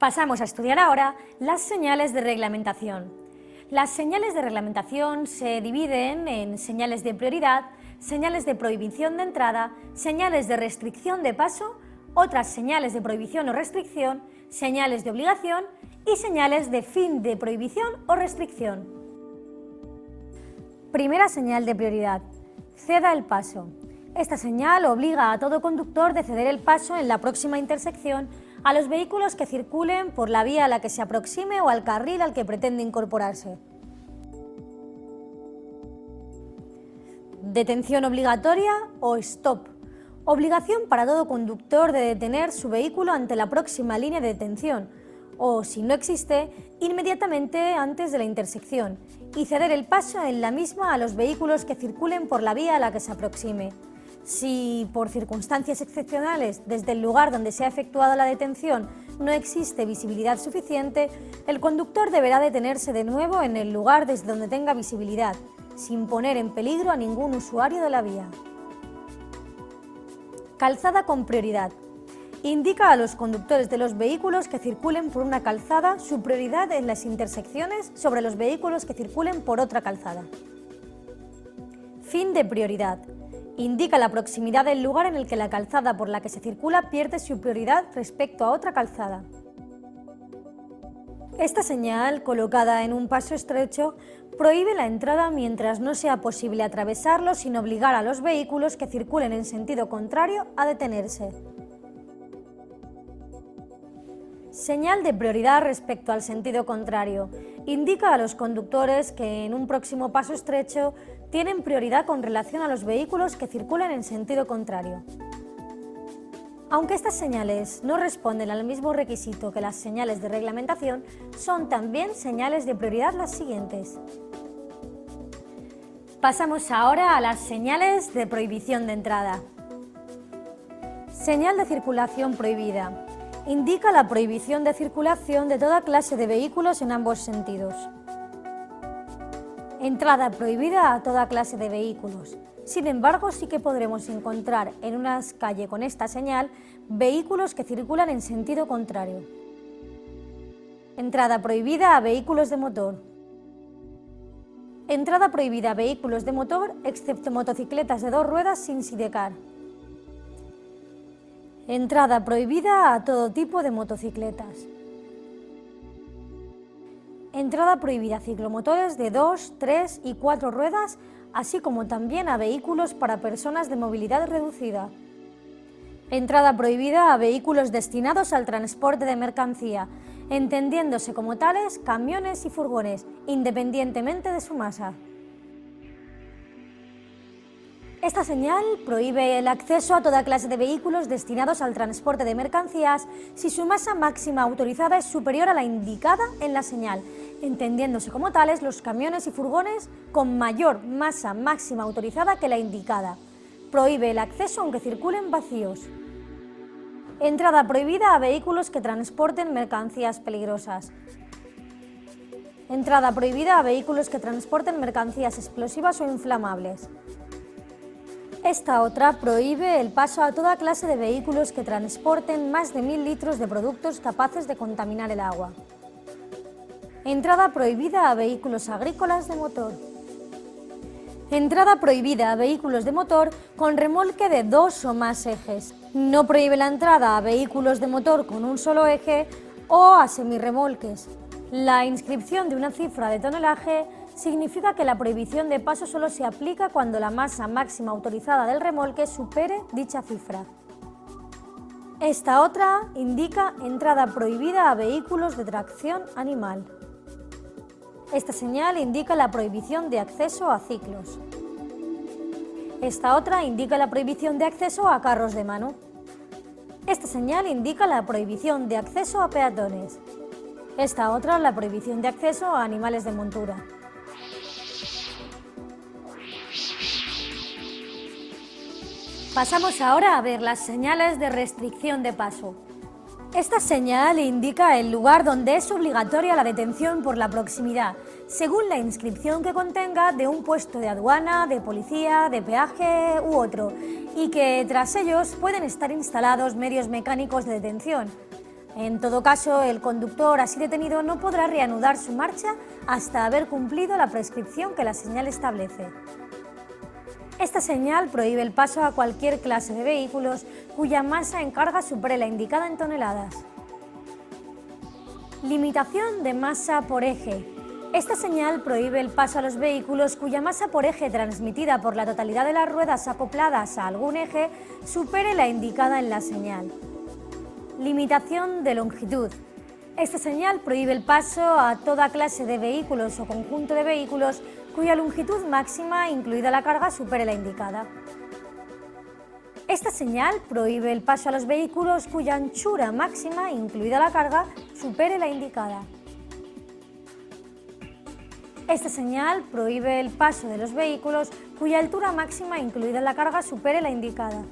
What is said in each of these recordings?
Pasamos a estudiar ahora las señales de reglamentación. Las señales de reglamentación se dividen en señales de prioridad, señales de prohibición de entrada, señales de restricción de paso, otras señales de prohibición o restricción, señales de obligación y señales de fin de prohibición o restricción. Primera señal de prioridad. Ceda el paso. Esta señal obliga a todo conductor de ceder el paso en la próxima intersección a los vehículos que circulen por la vía a la que se aproxime o al carril al que pretende incorporarse. Detención obligatoria o stop. Obligación para todo conductor de detener su vehículo ante la próxima línea de detención o, si no existe, inmediatamente antes de la intersección y ceder el paso en la misma a los vehículos que circulen por la vía a la que se aproxime. Si, por circunstancias excepcionales, desde el lugar donde se ha efectuado la detención no existe visibilidad suficiente, el conductor deberá detenerse de nuevo en el lugar desde donde tenga visibilidad, sin poner en peligro a ningún usuario de la vía. Calzada con prioridad. Indica a los conductores de los vehículos que circulen por una calzada su prioridad en las intersecciones sobre los vehículos que circulen por otra calzada. Fin de prioridad. Indica la proximidad del lugar en el que la calzada por la que se circula pierde su prioridad respecto a otra calzada. Esta señal, colocada en un paso estrecho, prohíbe la entrada mientras no sea posible atravesarlo sin obligar a los vehículos que circulen en sentido contrario a detenerse. Señal de prioridad respecto al sentido contrario. Indica a los conductores que en un próximo paso estrecho tienen prioridad con relación a los vehículos que circulen en sentido contrario. Aunque estas señales no responden al mismo requisito que las señales de reglamentación, son también señales de prioridad las siguientes. Pasamos ahora a las señales de prohibición de entrada. Señal de circulación prohibida. Indica la prohibición de circulación de toda clase de vehículos en ambos sentidos. Entrada prohibida a toda clase de vehículos. Sin embargo, sí que podremos encontrar en una calle con esta señal vehículos que circulan en sentido contrario. Entrada prohibida a vehículos de motor. Entrada prohibida a vehículos de motor, excepto motocicletas de dos ruedas sin sidecar. Entrada prohibida a todo tipo de motocicletas. Entrada prohibida a ciclomotores de 2, 3 y 4 ruedas, así como también a vehículos para personas de movilidad reducida. Entrada prohibida a vehículos destinados al transporte de mercancía, entendiéndose como tales camiones y furgones, independientemente de su masa. Esta señal prohíbe el acceso a toda clase de vehículos destinados al transporte de mercancías si su masa máxima autorizada es superior a la indicada en la señal, entendiéndose como tales los camiones y furgones con mayor masa máxima autorizada que la indicada. Prohíbe el acceso aunque circulen vacíos. Entrada prohibida a vehículos que transporten mercancías peligrosas. Entrada prohibida a vehículos que transporten mercancías explosivas o inflamables. Esta otra prohíbe el paso a toda clase de vehículos que transporten más de 1000 litros de productos capaces de contaminar el agua. Entrada prohibida a vehículos agrícolas de motor. Entrada prohibida a vehículos de motor con remolque de 2 o más ejes. No prohíbe la entrada a vehículos de motor con un solo eje o a semirremolques. La inscripción de una cifra de tonelaje significa que la prohibición de paso solo se aplica cuando la masa máxima autorizada del remolque supere dicha cifra. Esta otra indica entrada prohibida a vehículos de tracción animal. Esta señal indica la prohibición de acceso a ciclos. Esta otra indica la prohibición de acceso a carros de mano. Esta señal indica la prohibición de acceso a peatones. Esta otra la prohibición de acceso a animales de montura. Pasamos ahora a ver las señales de restricción de paso. Esta señal indica el lugar donde es obligatoria la detención por la proximidad, según la inscripción que contenga de un puesto de aduana, de policía, de peaje u otro, y que tras ellos pueden estar instalados medios mecánicos de detención. En todo caso, el conductor así detenido no podrá reanudar su marcha hasta haber cumplido la prescripción que la señal establece. Esta señal prohíbe el paso a cualquier clase de vehículos cuya masa en carga supere la indicada en toneladas. Limitación de masa por eje. Esta señal prohíbe el paso a los vehículos cuya masa por eje transmitida por la totalidad de las ruedas acopladas a algún eje supere la indicada en la señal. Limitación de longitud. Esta señal prohíbe el paso a toda clase de vehículos o conjunto de vehículos cuya longitud máxima, incluida la carga, supere la indicada. Esta señal prohíbe el paso a los vehículos cuya anchura máxima, incluida la carga, supere la indicada. Esta señal prohíbe el paso de los vehículos cuya altura máxima, incluida la carga, supere la indicada.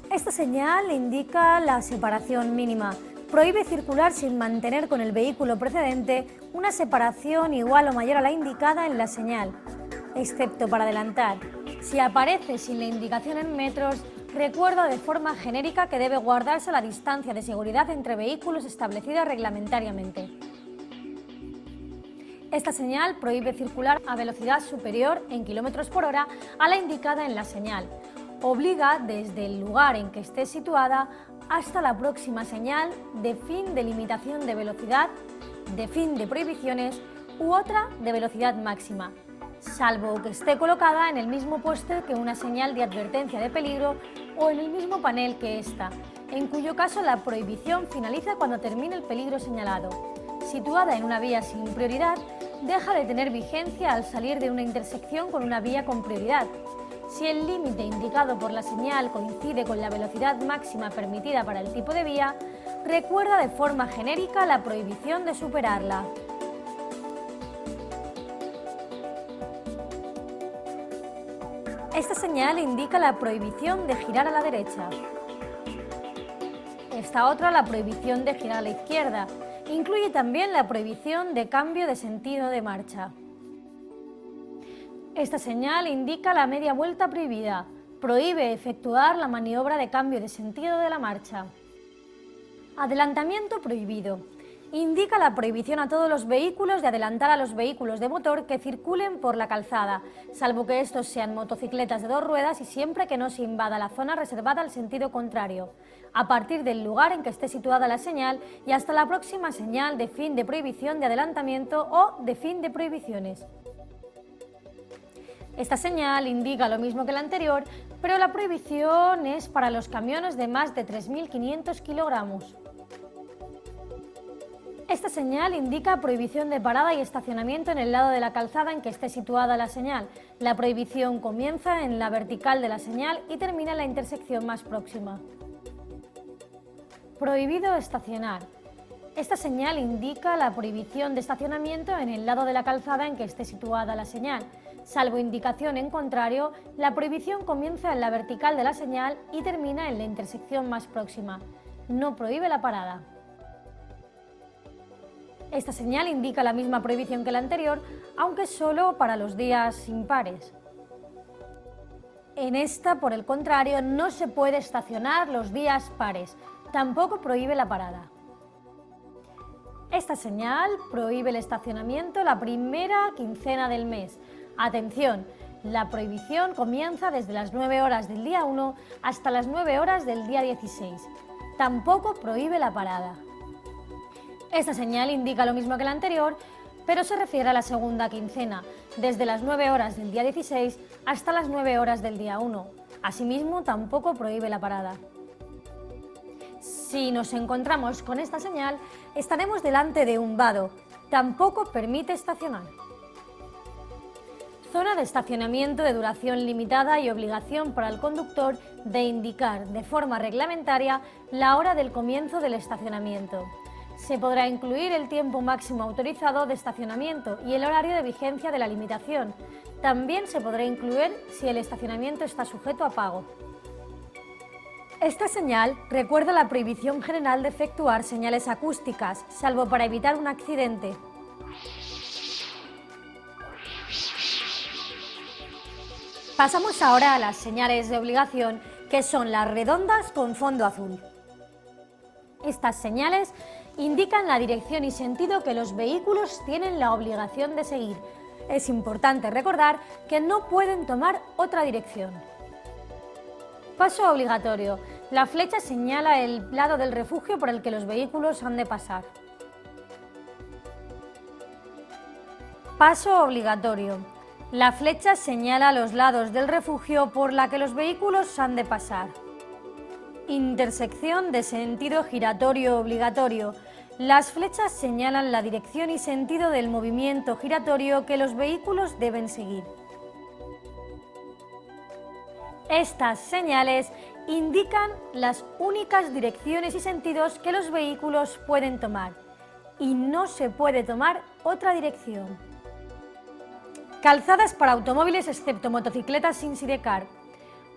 Esta señal indica la separación mínima. Prohíbe circular sin mantener con el vehículo precedente una separación igual o mayor a la indicada en la señal, excepto para adelantar. Si aparece sin la indicación en metros, recuerda de forma genérica que debe guardarse la distancia de seguridad entre vehículos establecida reglamentariamente. Esta señal prohíbe circular a velocidad superior en km/h a la indicada en la señal. Obliga desde el lugar en que esté situada hasta la próxima señal de fin de limitación de velocidad, de fin de prohibiciones u otra de velocidad máxima, salvo que esté colocada en el mismo poste que una señal de advertencia de peligro o en el mismo panel que ésta, en cuyo caso la prohibición finaliza cuando termine el peligro señalado. Situada en una vía sin prioridad, deja de tener vigencia al salir de una intersección con una vía con prioridad. Si el límite indicado por la señal coincide con la velocidad máxima permitida para el tipo de vía, recuerda de forma genérica la prohibición de superarla. Esta señal indica la prohibición de girar a la derecha. Esta otra, la prohibición de girar a la izquierda. Incluye también la prohibición de cambio de sentido de marcha. Esta señal indica la media vuelta prohibida. Prohíbe efectuar la maniobra de cambio de sentido de la marcha. Adelantamiento prohibido. Indica la prohibición a todos los vehículos de adelantar a los vehículos de motor que circulen por la calzada, salvo que estos sean motocicletas de dos ruedas y siempre que no se invada la zona reservada al sentido contrario, a partir del lugar en que esté situada la señal y hasta la próxima señal de fin de prohibición de adelantamiento o de fin de prohibiciones. Esta señal indica lo mismo que la anterior, pero la prohibición es para los camiones de más de 3.500 kilogramos. Esta señal indica prohibición de parada y estacionamiento en el lado de la calzada en que esté situada la señal. La prohibición comienza en la vertical de la señal y termina en la intersección más próxima. Prohibido estacionar. Esta señal indica la prohibición de estacionamiento en el lado de la calzada en que esté situada la señal. Salvo indicación en contrario, la prohibición comienza en la vertical de la señal y termina en la intersección más próxima. No prohíbe la parada. Esta señal indica la misma prohibición que la anterior, aunque solo para los días impares. En esta, por el contrario, no se puede estacionar los días pares. Tampoco prohíbe la parada. Esta señal prohíbe el estacionamiento la primera quincena del mes. Atención, la prohibición comienza desde las 9 horas del día 1 hasta las 9 horas del día 16. Tampoco prohíbe la parada. Esta señal indica lo mismo que la anterior, pero se refiere a la segunda quincena, desde las 9 horas del día 16 hasta las 9 horas del día 1. Asimismo, tampoco prohíbe la parada. Si nos encontramos con esta señal, estaremos delante de un vado. Tampoco permite estacionar. Zona de estacionamiento de duración limitada y obligación para el conductor de indicar de forma reglamentaria la hora del comienzo del estacionamiento. Se podrá incluir el tiempo máximo autorizado de estacionamiento y el horario de vigencia de la limitación. También se podrá incluir si el estacionamiento está sujeto a pago. Esta señal recuerda la prohibición general de efectuar señales acústicas, salvo para evitar un accidente. Pasamos ahora a las señales de obligación, que son las redondas con fondo azul. Estas señales indican la dirección y sentido que los vehículos tienen la obligación de seguir. Es importante recordar que no pueden tomar otra dirección. Paso obligatorio. La flecha señala el lado del refugio por el que los vehículos han de pasar. Paso obligatorio. La flecha señala los lados del refugio por la que los vehículos han de pasar. Intersección de sentido giratorio obligatorio. Las flechas señalan la dirección y sentido del movimiento giratorio que los vehículos deben seguir. Estas señales indican las únicas direcciones y sentidos que los vehículos pueden tomar y no se puede tomar otra dirección. Calzadas para automóviles excepto motocicletas sin sidecar.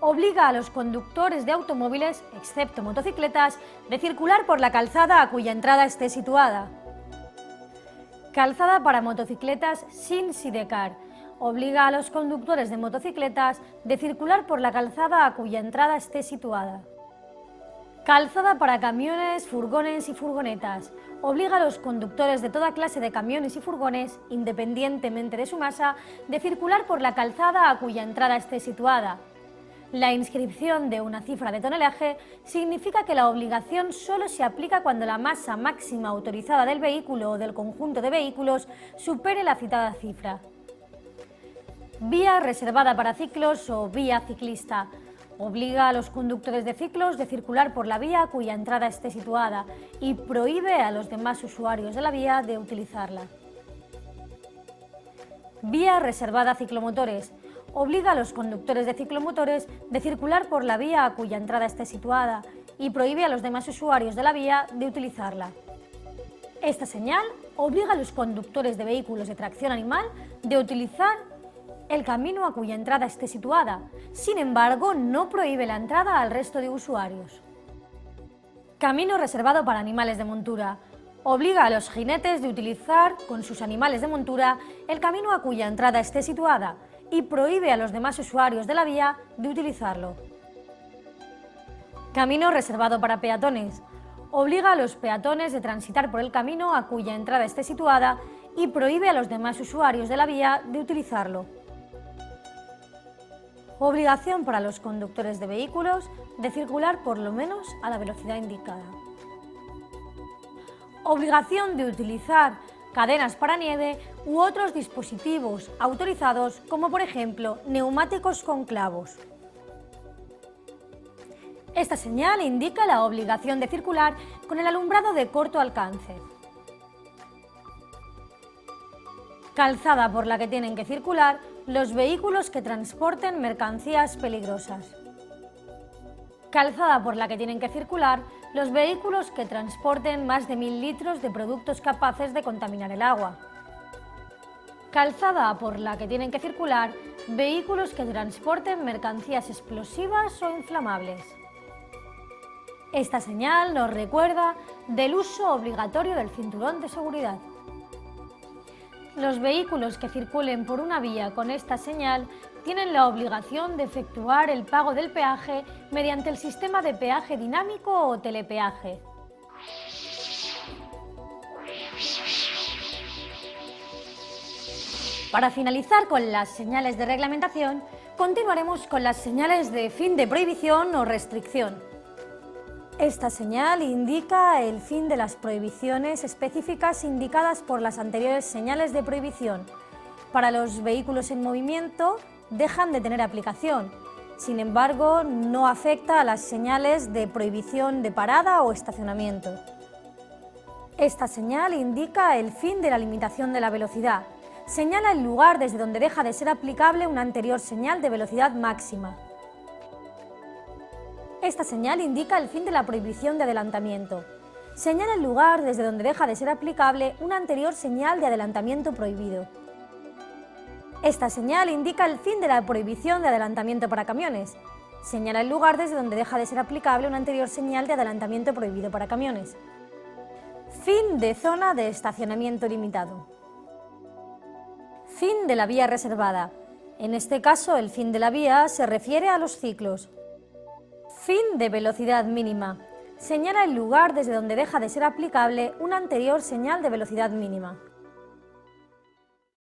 Obliga a los conductores de automóviles, excepto motocicletas, de circular por la calzada a cuya entrada esté situada. Calzada para motocicletas sin sidecar. Obliga a los conductores de motocicletas de circular por la calzada a cuya entrada esté situada. Calzada para camiones, furgones y furgonetas. Obliga a los conductores de toda clase de camiones y furgones, independientemente de su masa, de circular por la calzada a cuya entrada esté situada. La inscripción de una cifra de tonelaje significa que la obligación solo se aplica cuando la masa máxima autorizada del vehículo o del conjunto de vehículos supere la citada cifra. Vía reservada para ciclos o vía ciclista. Obliga a los conductores de ciclos de circular por la vía cuya entrada esté situada y prohíbe a los demás usuarios de la vía de utilizarla. Vía reservada a ciclomotores. Obliga a los conductores de ciclomotores de circular por la vía a cuya entrada esté situada y prohíbe a los demás usuarios de la vía de utilizarla. Esta señal obliga a los conductores de vehículos de tracción animal de utilizar el camino a cuya entrada esté situada. Sin embargo, no prohíbe la entrada al resto de usuarios. Camino reservado para animales de montura. Obliga a los jinetes de utilizar con sus animales de montura el camino a cuya entrada esté situada y prohíbe a los demás usuarios de la vía de utilizarlo. Camino reservado para peatones. Obliga a los peatones de transitar por el camino a cuya entrada esté situada y prohíbe a los demás usuarios de la vía de utilizarlo. Obligación para los conductores de vehículos de circular por lo menos a la velocidad indicada. Obligación de utilizar cadenas para nieve u otros dispositivos autorizados, como por ejemplo neumáticos con clavos. Esta señal indica la obligación de circular con el alumbrado de corto alcance. Calzada por la que tienen que circular los vehículos que transporten mercancías peligrosas. Calzada por la que tienen que circular los vehículos que transporten más de 1000 litros de productos capaces de contaminar el agua. Calzada por la que tienen que circular vehículos que transporten mercancías explosivas o inflamables. Esta señal nos recuerda del uso obligatorio del cinturón de seguridad. Los vehículos que circulen por una vía con esta señal tienen la obligación de efectuar el pago del peaje mediante el sistema de peaje dinámico o telepeaje. Para finalizar con las señales de reglamentación, continuaremos con las señales de fin de prohibición o restricción. Esta señal indica el fin de las prohibiciones específicas indicadas por las anteriores señales de prohibición. Para los vehículos en movimiento dejan de tener aplicación. Sin embargo, no afecta a las señales de prohibición de parada o estacionamiento. Esta señal indica el fin de la limitación de la velocidad. Señala el lugar desde donde deja de ser aplicable una anterior señal de velocidad máxima. Esta señal indica el fin de la prohibición de adelantamiento. Señala el lugar desde donde deja de ser aplicable una anterior señal de adelantamiento prohibido. Esta señal indica el fin de la prohibición de adelantamiento para camiones. Señala el lugar desde donde deja de ser aplicable una anterior señal de adelantamiento prohibido para camiones. Fin de zona de estacionamiento limitado. Fin de la vía reservada. En este caso, el fin de la vía se refiere a los ciclos. Fin de velocidad mínima. Señala el lugar desde donde deja de ser aplicable una anterior señal de velocidad mínima.